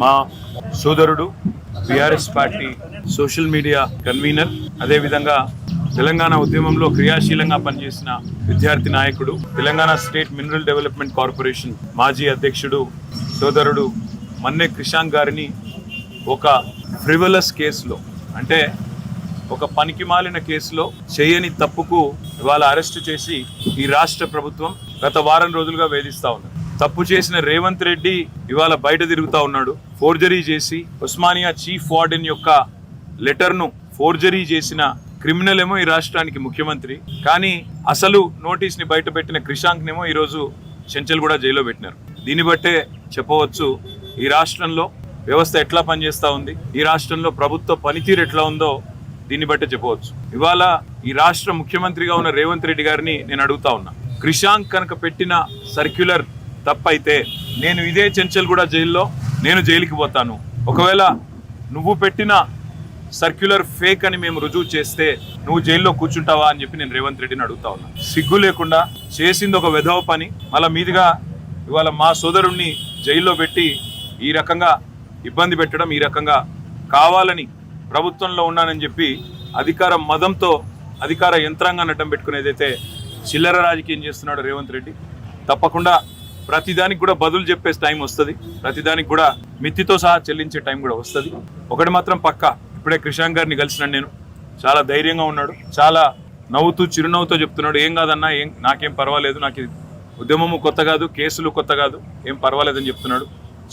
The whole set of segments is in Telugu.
మా సోదరుడు BRS party social media convener, అదేవిధంగా తెలంగాణ ఉద్యమంలో క్రియాశీలంగా పనిచేసిన విద్యార్థి నాయకుడు, Telangana state mineral development corporation మాజీ అధ్యక్షుడు సోదరుడు మన్నె క్రిషాంక్ గారిని ఒక ఫ్రివలస్ కేసులో, అంటే ఒక పనికిమాలిన కేసులో చేయని తప్పుకు ఇవాళ అరెస్టు చేసి ఈ రాష్ట్ర ప్రభుత్వం గత వారం రోజులుగా వేధిస్తా ఉంది. తప్పు చేసిన రేవంత్ రెడ్డి ఇవాళ బయట తిరుగుతా ఉన్నాడు. ఫోర్జరీ చేసి ఉస్మానియా చీఫ్ వార్డెన్ యొక్క లెటర్ను ఫోర్జరీ చేసిన క్రిమినల్ ఏమో ఈ రాష్ట్రానికి ముఖ్యమంత్రి, కానీ అసలు నోటీస్ని బయట పెట్టిన క్రిషాంక్నేమో ఈరోజు చెంచల్గూడ జైల్లో పెట్టినారు. దీన్ని బట్టే చెప్పవచ్చు ఈ రాష్ట్రంలో వ్యవస్థ ఎట్లా పనిచేస్తూ ఉంది, ఈ రాష్ట్రంలో ప్రభుత్వ పనితీరు ఎట్లా ఉందో దీన్ని బట్టే చెప్పవచ్చు. ఇవాళ ఈ రాష్ట్ర ముఖ్యమంత్రిగా ఉన్న రేవంత్ రెడ్డి గారిని నేను అడుగుతా ఉన్నా, క్రిషాంక్ కనుక పెట్టిన సర్క్యులర్ తప్పైతే నేను ఇదే చెంచల్గూడ జైల్లో నేను జైలుకి పోతాను. ఒకవేళ నువ్వు పెట్టిన సర్క్యులర్ ఫేక్ అని మేము రుజువు చేస్తే నువ్వు జైల్లో కూర్చుంటావా అని చెప్పి నేను రేవంత్ రెడ్డిని అడుగుతా ఉన్నా. సిగ్గు లేకుండా చేసింది ఒక వెధవ పని, మళ్ళా మీదుగా ఇవాళ మా సోదరుణ్ణి జైల్లో పెట్టి ఈ రకంగా ఇబ్బంది పెట్టడం, ఈ రకంగా కావాలని ప్రభుత్వంలో ఉన్నానని చెప్పి అధికార మదంతో అధికార యంత్రాంగాన్ని అడ్డం పెట్టుకునేదైతే చిల్లర రాజకీయం చేస్తున్నాడు రేవంత్ రెడ్డి. తప్పకుండా ప్రతిదానికి కూడా బదులు చెప్పే టైం వస్తుంది, ప్రతిదానికి కూడా మిత్తితో సహా చెల్లించే టైం కూడా వస్తుంది. ఒకటి మాత్రం పక్కా, ఇప్పుడే క్రిషాంక్ గారిని కలిసినాను నేను, చాలా ధైర్యంగా ఉన్నాడు, చాలా నవ్వుతూ చిరునవ్వుతో చెప్తున్నాడు, ఏం కాదన్నా, నాకేం పర్వాలేదు, నాకు ఉద్యమము కొత్త కాదు, కేసులు కొత్త కాదు, ఏం పర్వాలేదని చెప్తున్నాడు.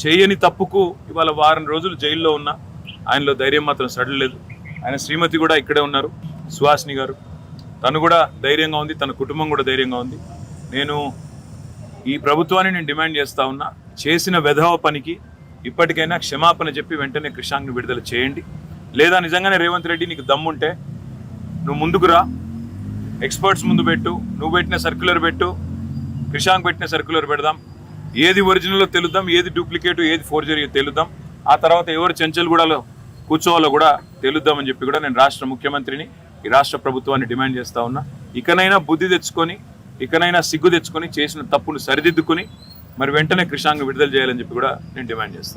చేయని తప్పుకు ఇవాళ వారం రోజులు జైల్లో ఉన్నా ఆయనలో ధైర్యం మాత్రం సడలేదు. ఆయన శ్రీమతి కూడా ఇక్కడే ఉన్నారు, సుహాసిని గారు, తను కూడా ధైర్యంగా ఉంది, తన కుటుంబం కూడా ధైర్యంగా ఉంది. నేను ఈ ప్రభుత్వాన్ని డిమాండ్ చేస్తా ఉన్నా, చేసిన వెధవ పనికి ఇప్పటికైనా క్షమాపణ చెప్పి వెంటనే క్రిషాంక్ని విడుదల చేయండి. లేదా నిజంగానే రేవంత్ రెడ్డి నీకు దమ్ముంటే నువ్వు ముందుకు రా, ఎక్స్పర్ట్స్ ముందు పెట్టు, నువ్వు పెట్టిన సర్క్యులర్ పెట్టు, క్రిషాంక్ పెట్టిన సర్క్యులర్ పెడదాం, ఏది ఒరిజినల్లో తెలుద్దాం, ఏది డూప్లికేట్, ఏది ఫోర్జరీ తెలుద్దాం. ఆ తర్వాత ఎవరు చెంచల్గూడలో కూర్చోవాలో కూడా తెలుద్దామని చెప్పి కూడా నేను రాష్ట్ర ముఖ్యమంత్రిని, ఈ రాష్ట్ర ప్రభుత్వాన్ని డిమాండ్ చేస్తా ఉన్నా. ఇకనైనా బుద్ధి తెచ్చుకొని, ఇకనైనా సిగ్గు తెచ్చుకొని, చేసిన తప్పును సరిదిద్దుకొని మరి వెంటనే క్రిషాంక్ విడుదల చేయాలని చెప్పి కూడా నేను డిమాండ్ చేస్తాను.